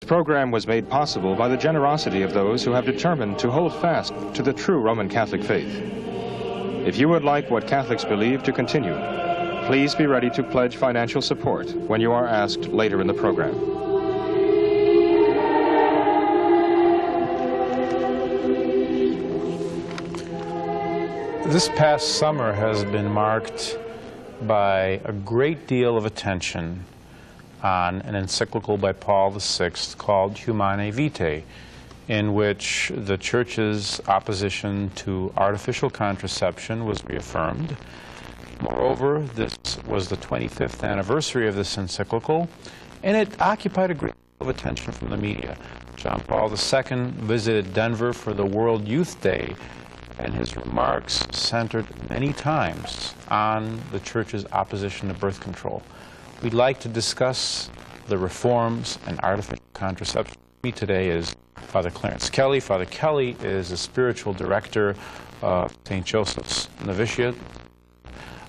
program was made possible by the generosity of those who have determined to hold fast to the true Roman Catholic faith. If you would like what Catholics believe to continue, please be ready to pledge financial support when you are asked later in the program. This past summer has been marked by a great deal of attention on an encyclical by Paul VI called Humanae Vitae, in which the Church's opposition to artificial contraception was reaffirmed. Moreover, this was the 25th anniversary of this encyclical, and it occupied a great deal of attention from the media. John Paul II visited Denver for the World Youth Day, and his remarks centered many times on the Church's opposition to birth control. We'd like to discuss the reforms and artificial contraception. With me today is Father Clarence Kelly. Father Kelly is a spiritual director of St. Joseph's Novitiate,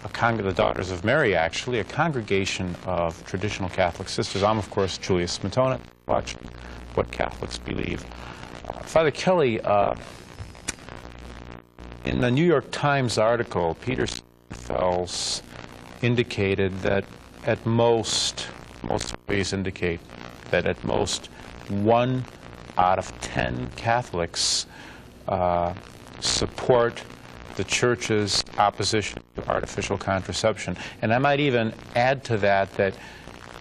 the Daughters of Mary, actually, a congregation of traditional Catholic sisters. I'm, of course, Julius Smetona, watching What Catholics Believe. Father Kelly, in the New York Times article, Peter Fells indicated that at most studies indicate that at most 1 out of 10 Catholics support the Church's opposition to artificial contraception. And I might even add to that that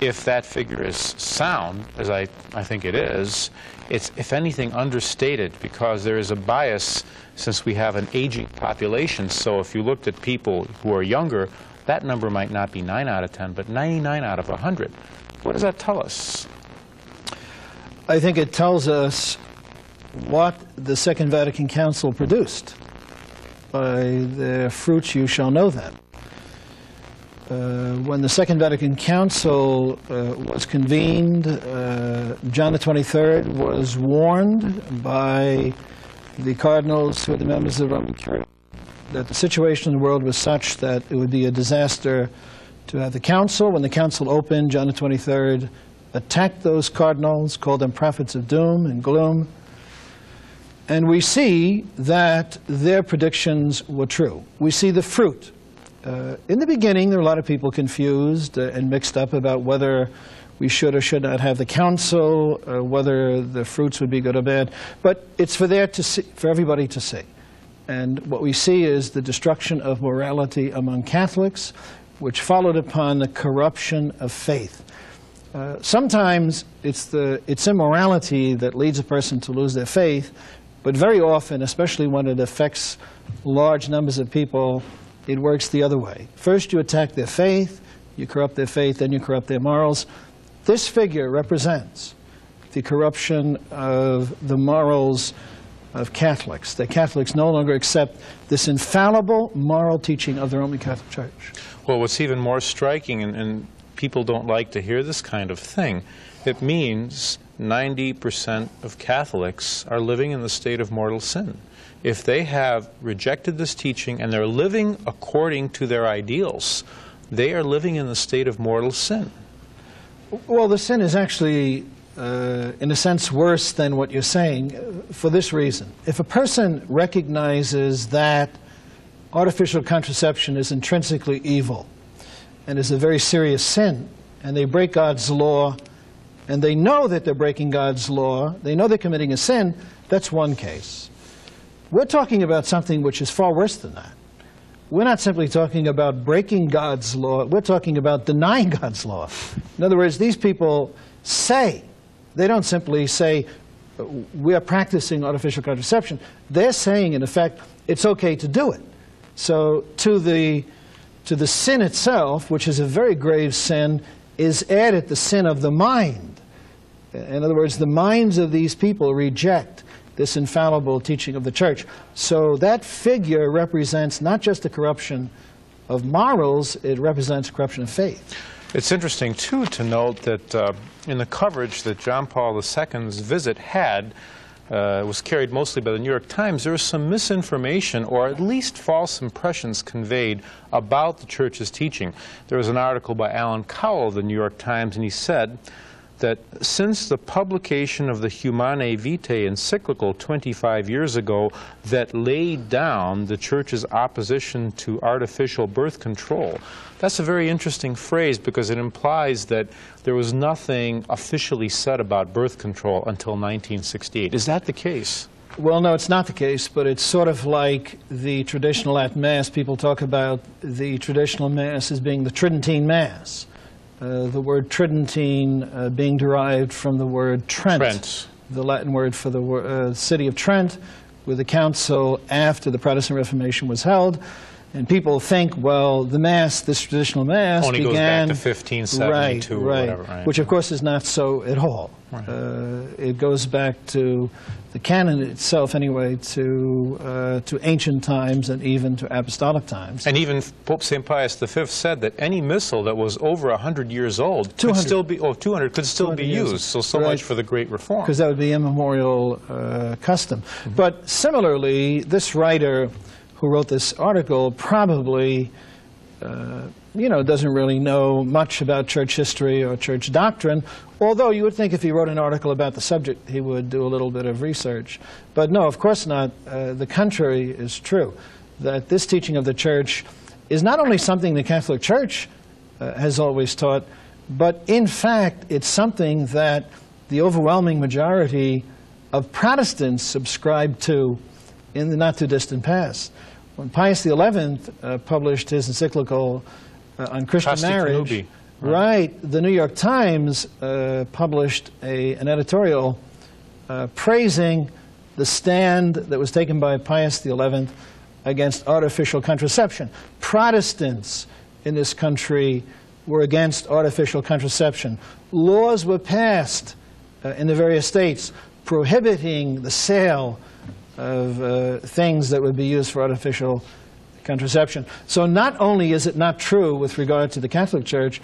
if that figure is sound, as I think it is, it's, if anything, understated, because there is a bias since we have an aging population. So if you looked at people who are younger, that number might not be 9 out of 10, but 99 out of 100. What does that tell us? I think it tells us what the Second Vatican Council produced. By their fruits you shall know them. When the Second Vatican Council was convened, John the 23rd was warned by the cardinals who are the members of the Roman Church that the situation in the world was such that it would be a disaster to have the council. When the council opened, John the 23rd attacked those cardinals, called them prophets of doom and gloom. And we see that their predictions were true. We see the fruit. In the beginning, there were a lot of people confused and mixed up about whether we should or should not have the council, whether the fruits would be good or bad. But it's for everybody to see. And what we see is the destruction of morality among Catholics, which followed upon the corruption of faith. Sometimes it's immorality that leads a person to lose their faith, but very often, especially when it affects large numbers of people, it works the other way. First you attack their faith, you corrupt their faith, then you corrupt their morals. This figure represents the corruption of the morals of Catholics. That Catholics no longer accept this infallible moral teaching of the Roman Catholic Church. Well, what's even more striking, and people don't like to hear this kind of thing, it means 90% of Catholics are living in the state of mortal sin. If they have rejected this teaching and they're living according to their ideals, they are living in the state of mortal sin. Well, the sin is actually, in a sense, worse than what you're saying for this reason. If a person recognizes that artificial contraception is intrinsically evil and is a very serious sin, and they break God's law, and they know that they're breaking God's law, they know they're committing a sin, that's one case. We're talking about something which is far worse than that. We're not simply talking about breaking God's law, we're talking about denying God's law. In other words, these people say, they don't simply say, we are practicing artificial contraception. They're saying, in effect, it's okay to do it. So to the sin itself, which is a very grave sin, is added the sin of the mind. In other words, the minds of these people reject this infallible teaching of the Church. So that figure represents not just the corruption of morals, it represents corruption of faith. It's interesting, too, to note that in the coverage that John Paul II's visit had, was carried mostly by the New York Times, there was some misinformation or at least false impressions conveyed about the Church's teaching. There was an article by Alan Cowell of the New York Times, and he said, that since the publication of the Humanae Vitae encyclical 25 years ago that laid down the Church's opposition to artificial birth control. That's a very interesting phrase because it implies that there was nothing officially said about birth control until 1968. Is that the case? Well, no, it's not the case, but it's sort of like the traditional Latin Mass. People talk about the traditional Mass as being the Tridentine Mass. The word Tridentine being derived from the word Trent, the Latin word for the city of Trent, where the council after the Protestant Reformation was held. And people think, well, the Mass, this traditional Mass, only began... goes back to 1572 or whatever, right? Which, of course, is not so at all. Right. It goes back to the canon itself, anyway, to ancient times and even to apostolic times. And even Pope St. Pius V said that any missal that was over 100 years old could still be, 200 could still be used. So much for the Great Reform. Because that would be immemorial custom. But similarly, this writer who wrote this article probably, doesn't really know much about church history or church doctrine, although you would think if he wrote an article about the subject, he would do a little bit of research. But no, of course not. The contrary is true, that this teaching of the Church is not only something the Catholic Church has always taught, but in fact, it's something that the overwhelming majority of Protestants subscribed to in the not-too-distant past. When Pius XI published his encyclical on Christian marriage, the New York Times published an editorial praising the stand that was taken by Pius XI against artificial contraception. Protestants in this country were against artificial contraception. Laws were passed in the various states prohibiting the sale of things that would be used for artificial contraception. So not only is it not true with regard to the Catholic Church,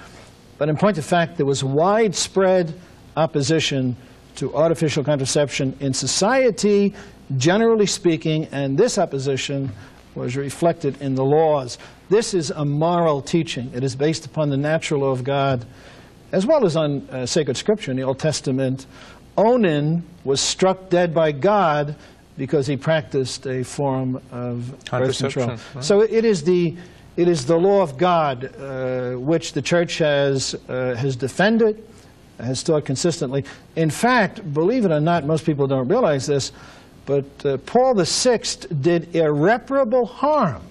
but in point of fact, there was widespread opposition to artificial contraception in society, generally speaking, and this opposition was reflected in the laws. This is a moral teaching. It is based upon the natural law of God, as well as on sacred scripture in the Old Testament. Onan was struck dead by God because he practiced a form of birth control. Right. So it is the law of God which the Church has defended, has taught consistently. In fact, believe it or not, most people don't realize this, but Paul VI did irreparable harm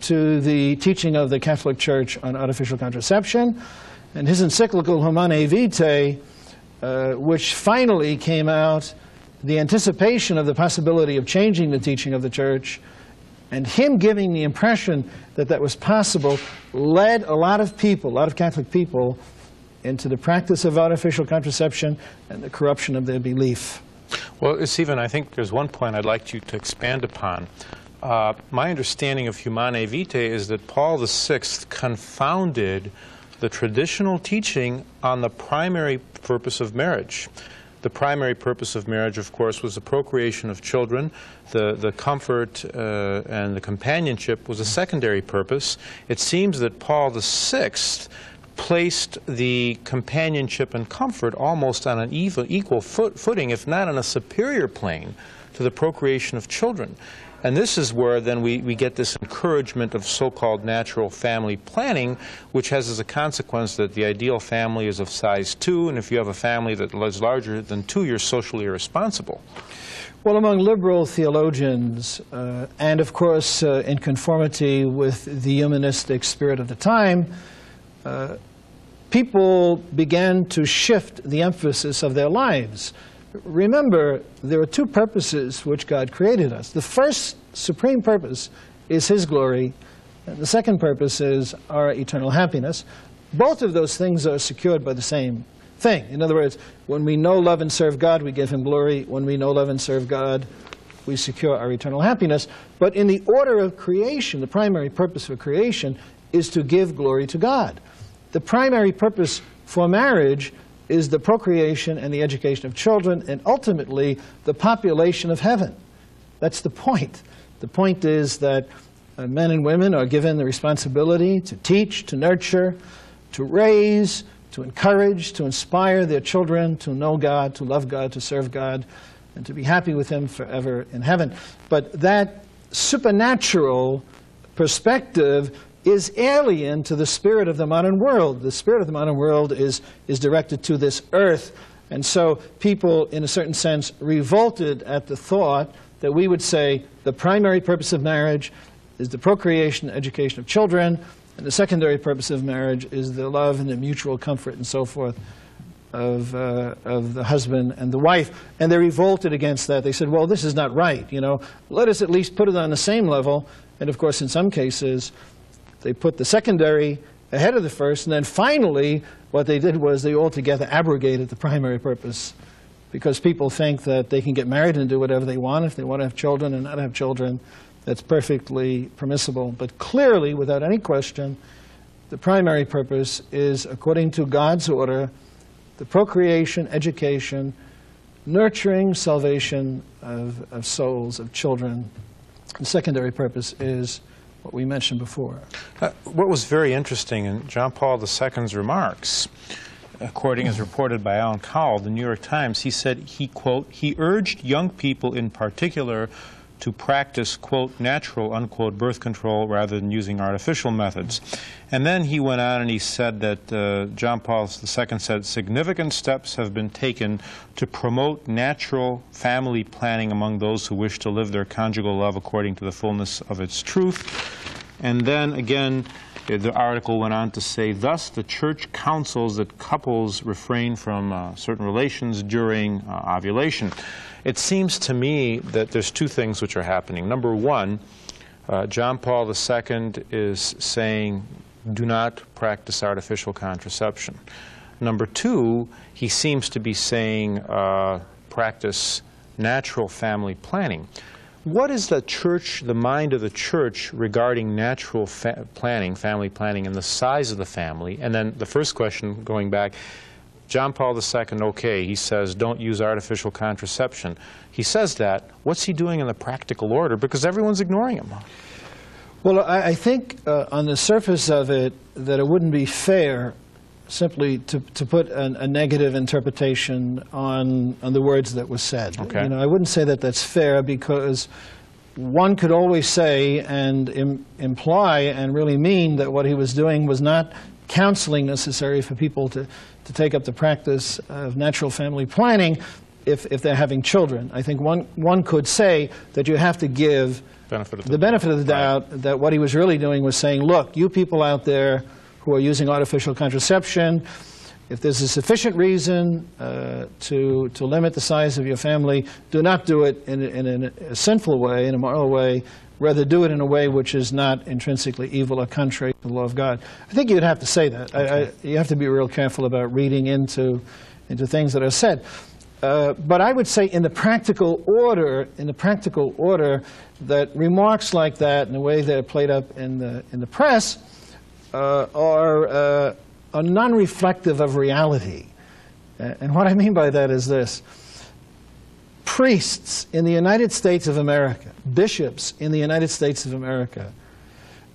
to the teaching of the Catholic Church on artificial contraception. And his encyclical Humanae Vitae, which finally came out, the anticipation of the possibility of changing the teaching of the Church, and him giving the impression that that was possible, led a lot of people, a lot of Catholic people, into the practice of artificial contraception and the corruption of their belief. Well, Stephen, I think there's one point I'd like you to expand upon. My understanding of Humanae Vitae is that Paul VI confounded the traditional teaching on the primary purpose of marriage. The primary purpose of marriage, of course, was the procreation of children. The comfort and the companionship was a secondary purpose. It seems that Paul VI placed the companionship and comfort almost on an equal footing, if not on a superior plane, to the procreation of children. And this is where then we get this encouragement of so-called natural family planning, which has as a consequence that the ideal family is of size 2, and if you have a family that is larger than 2, you're socially irresponsible. Well, among liberal theologians, and of course in conformity with the humanistic spirit of the time, people began to shift the emphasis of their lives. Remember, there are two purposes which God created us. The first supreme purpose is His glory, and the second purpose is our eternal happiness. Both of those things are secured by the same thing. In other words, when we know, love, and serve God, we give Him glory. When we know, love, and serve God, we secure our eternal happiness. But in the order of creation, the primary purpose for creation is to give glory to God. The primary purpose for marriage is the procreation and the education of children, and ultimately the population of heaven. That's the point. The point is that men and women are given the responsibility to teach, to nurture, to raise, to encourage, to inspire their children to know God, to love God, to serve God, and to be happy with Him forever in heaven. But that supernatural perspective is alien to the spirit of the modern world. The spirit of the modern world is directed to this earth. And so people, in a certain sense, revolted at the thought that we would say the primary purpose of marriage is the procreation and education of children, and the secondary purpose of marriage is the love and the mutual comfort and so forth of the husband and the wife. And they revolted against that. They said, well, this is not right. You know, let us at least put it on the same level. And of course, in some cases, they put the secondary ahead of the first. And then finally, what they did was they altogether abrogated the primary purpose, because people think that they can get married and do whatever they want. If they want to have children and not have children, that's perfectly permissible. But clearly, without any question, the primary purpose is, according to God's order, the procreation, education, nurturing, salvation of souls, of children. The secondary purpose is what we mentioned before. What was very interesting in John Paul II's remarks, according as reported by Alan Cowell, the New York Times, he said, he, quote, he urged young people in particular to practice, quote, natural, unquote, birth control rather than using artificial methods. And then he went on and he said that John Paul II said, significant steps have been taken to promote natural family planning among those who wish to live their conjugal love according to the fullness of its truth. And then again, the article went on to say, thus the Church counsels that couples refrain from certain relations during ovulation. It seems to me that there's two things which are happening. Number one, John Paul II is saying, do not practice artificial contraception. Number two, he seems to be saying, practice natural family planning. What is the Church, the mind of the Church regarding natural planning, family planning, and the size of the family? And then the first question, going back, John Paul II, okay, he says don't use artificial contraception. He says that. What's he doing in the practical order? Because everyone's ignoring him. Well, I think on the surface of it that it wouldn't be fair simply to put a negative interpretation on the words that were said. Okay. You know, I wouldn't say that that's fair, because one could always say and imply and really mean that what he was doing was not counseling necessary for people to take up the practice of natural family planning if they're having children. I think one could say that you have to give the benefit of the doubt, right, that what he was really doing was saying, look, you people out there who are using artificial contraception, if there's a sufficient reason to limit the size of your family, do not do it in a sinful way, in a moral way. Rather do it in a way which is not intrinsically evil or contrary to the law of God. I think you'd have to say that. Okay. You have to be real careful about reading into things that are said. But I would say in the practical order, that remarks like that, and the way they're played up in the press, are non-reflective of reality. And what I mean by that is this. Priests in the United States of America, bishops in the United States of America,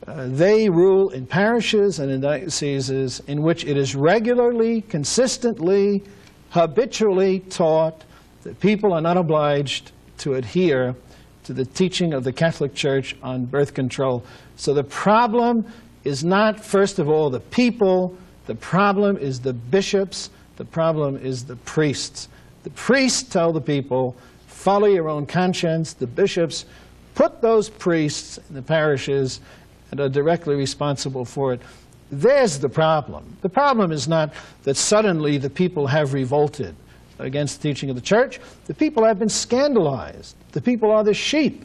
they rule in parishes and in dioceses in which it is regularly, consistently, habitually taught that people are not obliged to adhere to the teaching of the Catholic Church on birth control. So the problem is not, first of all, the people. The problem is the bishops. The problem is the priests. The priests tell the people, follow your own conscience. The bishops put those priests in the parishes and are directly responsible for it. There's the problem. The problem is not that suddenly the people have revolted against the teaching of the church. The people have been scandalized. The people are the sheep.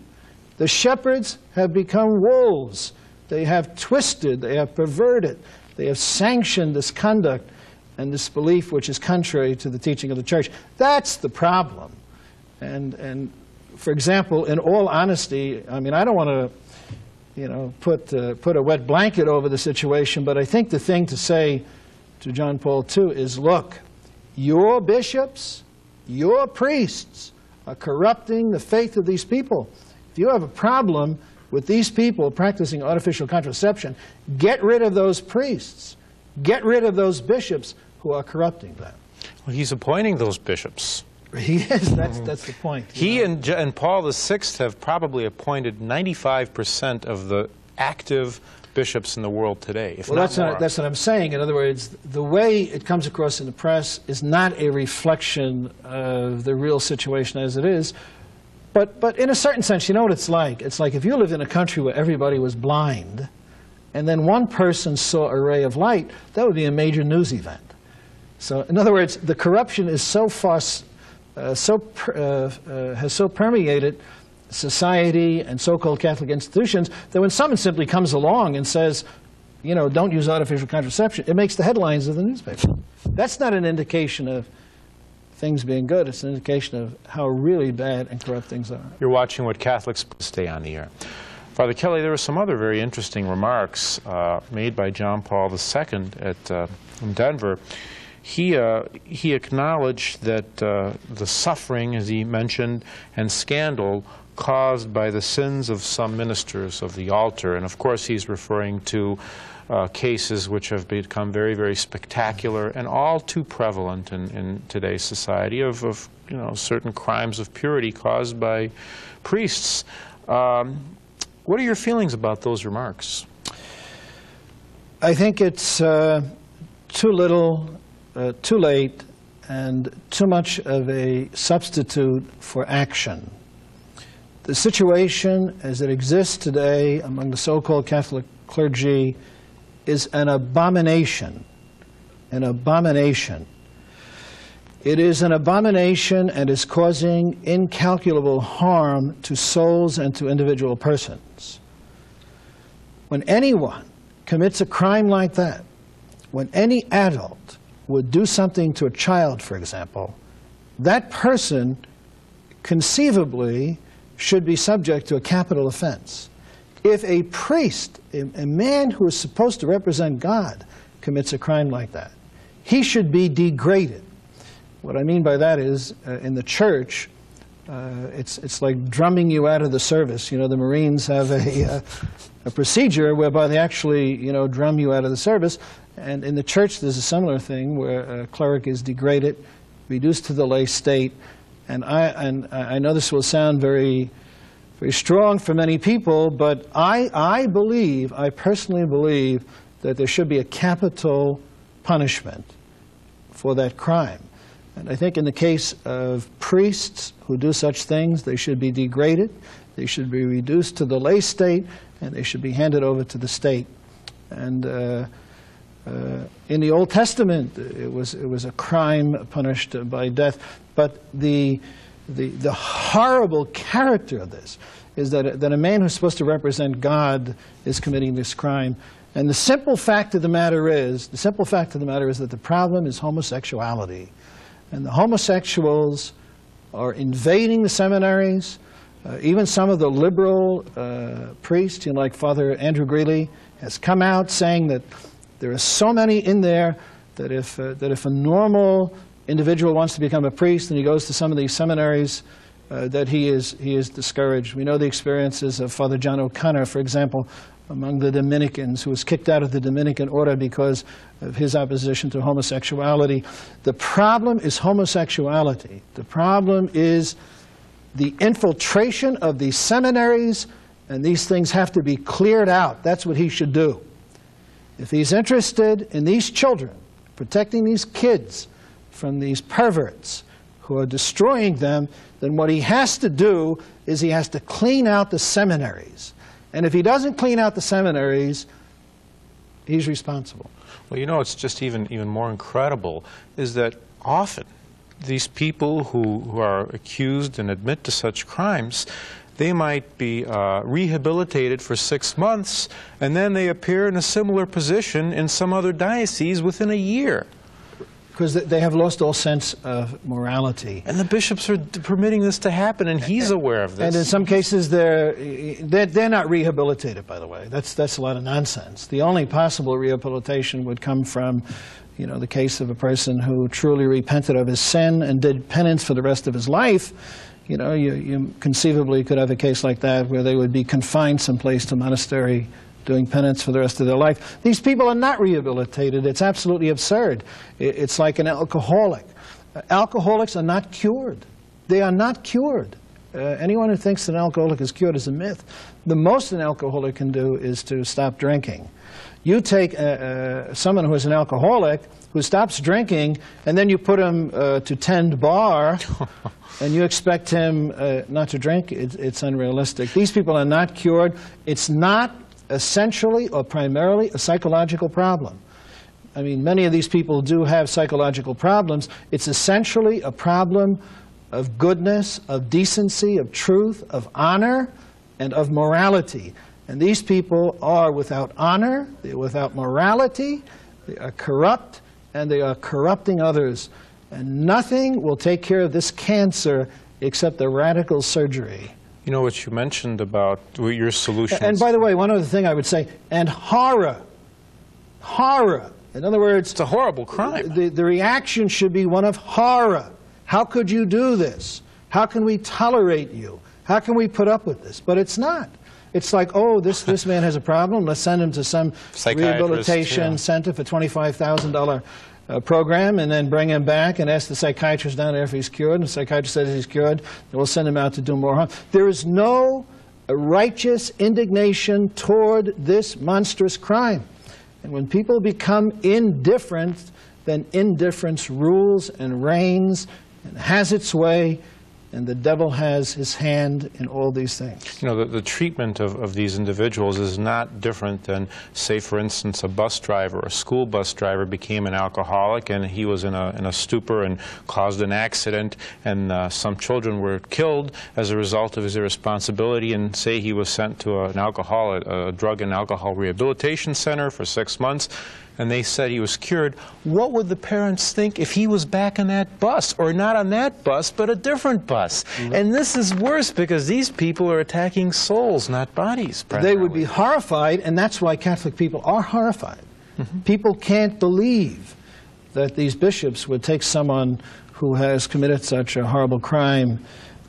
The shepherds have become wolves. They have twisted, they have perverted, they have sanctioned this conduct and this belief which is contrary to the teaching of the church. That's the problem. And for example, in all honesty, I mean, I don't want to, you know, put a wet blanket over the situation, but I think the thing to say to John Paul II is, look, your bishops, your priests are corrupting the faith of these people. If you have a problem with these people practicing artificial contraception, get rid of those priests. Get rid of those bishops who are corrupting them. Well, he's appointing those bishops. He is. That's the point. He and Paul VI have probably appointed 95% of the active bishops in the world today, if not more. That's what I'm saying. In other words, the way it comes across in the press is not a reflection of the real situation as it is. But in a certain sense, you know what it's like? It's like if you lived in a country where everybody was blind, and then one person saw a ray of light, that would be a major news event. So, in other words, the corruption is so far, has so permeated society and so-called Catholic institutions that when someone simply comes along and says, you know, don't use artificial contraception, it makes the headlines of the newspaper. That's not an indication of things being good. It's an indication of how really bad and corrupt things are. You're watching What Catholics Stay on the Air. Father Kelly, there were some other very interesting remarks made by John Paul II in Denver. He acknowledged that the suffering, as he mentioned, and scandal caused by the sins of some ministers of the altar. And of course he's referring to cases which have become very, very spectacular and all too prevalent in today's society of you know, certain crimes of purity caused by priests. What are your feelings about those remarks? I think it's too little, too late, and too much of a substitute for action. The situation as it exists today among the so-called Catholic clergy is an abomination, an abomination. It is an abomination and is causing incalculable harm to souls and to individual persons. When anyone commits a crime like that, when any adult would do something to a child, for example, that person conceivably should be subject to a capital offense. If a priest, a man who is supposed to represent God, commits a crime like that, he should be degraded. What I mean by that is, in the church, it's like drumming you out of the service. You know, the Marines have a procedure whereby they actually, you know, drum you out of the service. And in the church, there's a similar thing where a cleric is degraded, reduced to the lay state. And I know this will sound very, very strong for many people, but I personally believe that there should be a capital punishment for that crime. And I think in the case of priests who do such things, they should be degraded, they should be reduced to the lay state, and they should be handed over to the state. And in the Old Testament, it was a crime punished by death. But the horrible character of this is that a man who's supposed to represent God is committing this crime. And the simple fact of the matter is that the problem is homosexuality. And the homosexuals are invading the seminaries. Even some of the liberal priests, you know, like Father Andrew Greeley, has come out saying that there are so many in there that if a normal individual wants to become a priest and he goes to some of these seminaries, that he is discouraged. We know the experiences of Father John O'Connor, for example, among the Dominicans, who was kicked out of the Dominican order because of his opposition to homosexuality. The problem is homosexuality. The problem is the infiltration of these seminaries, and these things have to be cleared out. That's what he should do. If he's interested in these children, protecting these kids from these perverts who are destroying them, then what he has to do is he has to clean out the seminaries. And if he doesn't clean out the seminaries, he's responsible. Well, you know, it's just even more incredible is that often these people who are accused and admit to such crimes, they might be rehabilitated for 6 months, and then they appear in a similar position in some other diocese within a year. Because they have lost all sense of morality. And the bishops are permitting this to happen, and he's aware of this. And in some cases, they're not rehabilitated, by the way. That's a lot of nonsense. The only possible rehabilitation would come from, you know, the case of a person who truly repented of his sin and did penance for the rest of his life. You know, you conceivably could have a case like that where they would be confined someplace to a monastery doing penance for the rest of their life. These people are not rehabilitated. It's absolutely absurd. It's like an alcoholic. Alcoholics are not cured. They are not cured. Anyone who thinks that an alcoholic is cured is a myth. The most an alcoholic can do is to stop drinking. You take someone who is an alcoholic who stops drinking, and then you put him to tend bar, and you expect him not to drink. It's unrealistic. These people are not cured. It's not essentially or primarily a psychological problem. I mean, many of these people do have psychological problems. It's essentially a problem of goodness, of decency, of truth, of honor, and of morality. And these people are without honor, they're without morality, they are corrupt, and they are corrupting others. And nothing will take care of this cancer except the radical surgery. You know what you mentioned about your solutions. And by the way, one other thing I would say, and horror. Horror. In other words, it's a horrible crime. The reaction should be one of horror. How could you do this? How can we tolerate you? How can we put up with this? But it's not. It's like, oh, this man has a problem. Let's send him to some rehabilitation center for $25,000 program, and then bring him back and ask the psychiatrist down there if he's cured. And the psychiatrist says he's cured, and we'll send him out to do more harm. There is no righteous indignation toward this monstrous crime. And when people become indifferent, then indifference rules and reigns and has its way, and the devil has his hand in all these things. You know, the treatment of these individuals is not different than, say, for instance, a bus driver, a school bus driver became an alcoholic, and he was in a stupor and caused an accident, and some children were killed as a result of his irresponsibility, and say he was sent to a drug and alcohol rehabilitation center for 6 months, and they said he was cured. What would the parents think if he was back on that bus, or not on that bus, but a different bus? And this is worse because these people are attacking souls, not bodies. They would be horrified, and that's why Catholic people are horrified. People can't believe that these bishops would take someone who has committed such a horrible crime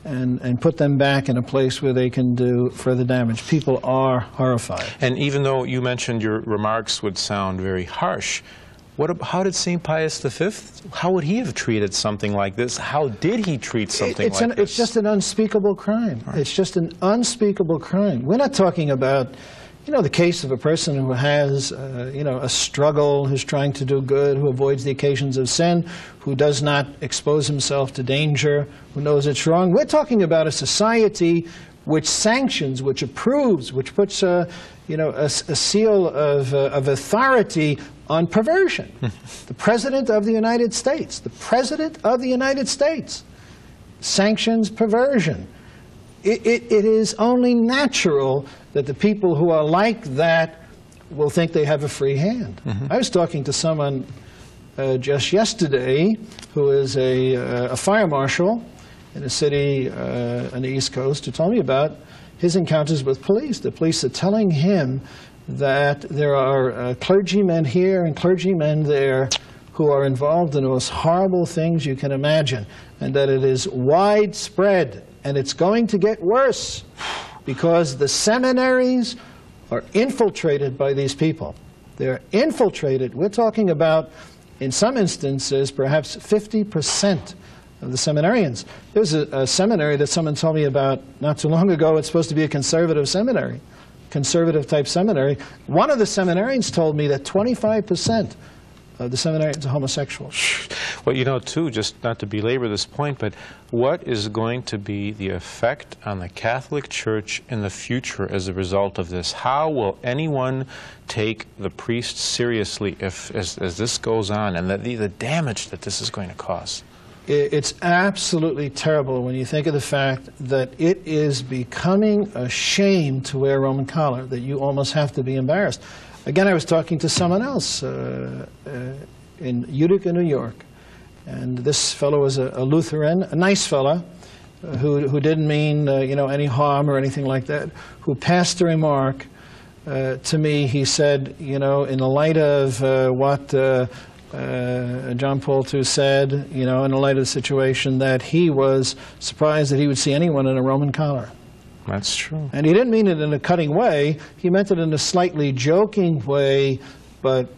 and put them back in a place where they can do further damage. People are horrified. And even though you mentioned your remarks would sound very harsh, how did St. Pius V, how would he have treated something like this? How did he treat something like this? It's just an unspeakable crime. Right. It's just an unspeakable crime. We're not talking about, you know, the case of a person who has, you know, a struggle, who's trying to do good, who avoids the occasions of sin, who does not expose himself to danger, who knows it's wrong. We're talking about a society which sanctions, which approves, which puts you know, a seal of authority on perversion. The President of the United States, the President of the United States sanctions perversion. It is only natural that the people who are like that will think they have a free hand. I was talking to someone just yesterday who is a fire marshal in a city on the East Coast who told me about his encounters with police. The police are telling him that there are clergymen here and clergymen there who are involved in the most horrible things you can imagine, and that it is widespread, and it's going to get worse because the seminaries are infiltrated by these people. They're infiltrated. We're talking about, in some instances, perhaps 50% of the seminarians. There's a seminary that someone told me about not too long ago. It's supposed to be a conservative seminary, conservative-type seminary. One of the seminarians told me that 25% of the seminarians are homosexuals. Well, you know, too, just not to belabor this point, but what is going to be the effect on the Catholic Church in the future as a result of this? How will anyone take the priests seriously if, as this goes on, and the damage that this is going to cause? It's absolutely terrible when you think of the fact that it is becoming a shame to wear a Roman collar, that you almost have to be embarrassed. Again, I was talking to someone else in Utica, New York, and this fellow was a Lutheran, a nice fellow, who didn't mean you know, any harm or anything like that, who passed a remark to me. He said, you know, in the light of what John Paul II said, you know, in the light of the situation, that he was surprised that he would see anyone in a Roman collar. That's true. And he didn't mean it in a cutting way. He meant it in a slightly joking way, but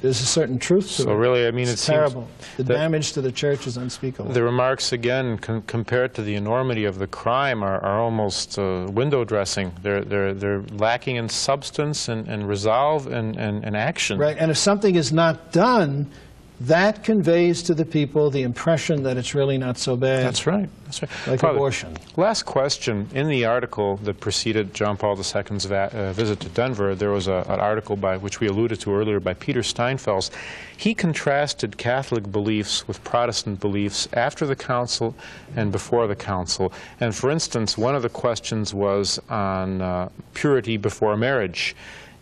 there's a certain truth to it. So really, I mean, it's terrible. The damage to the church is unspeakable. The remarks, again, compared to the enormity of the crime, are almost window dressing. They're lacking in substance and resolve and action. Right, and if something is not done, that conveys to the people the impression that it's really not so bad. That's right. That's right. Like Father, abortion. Last question. In the article that preceded John Paul II's visit to Denver, there was an article which we alluded to earlier by Peter Steinfels. He contrasted Catholic beliefs with Protestant beliefs after the Council and before the Council. And for instance, one of the questions was on purity before marriage.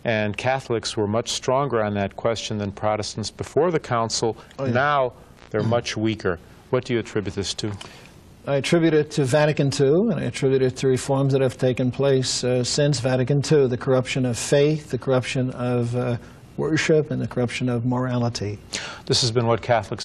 And Catholics were much stronger on that question than Protestants before the Council. Oh, yeah. Now they're much weaker. What do you attribute this to? I attribute it to Vatican II, and I attribute it to reforms that have taken place since Vatican II, the corruption of faith, the corruption of worship, and the corruption of morality. This has been What Catholics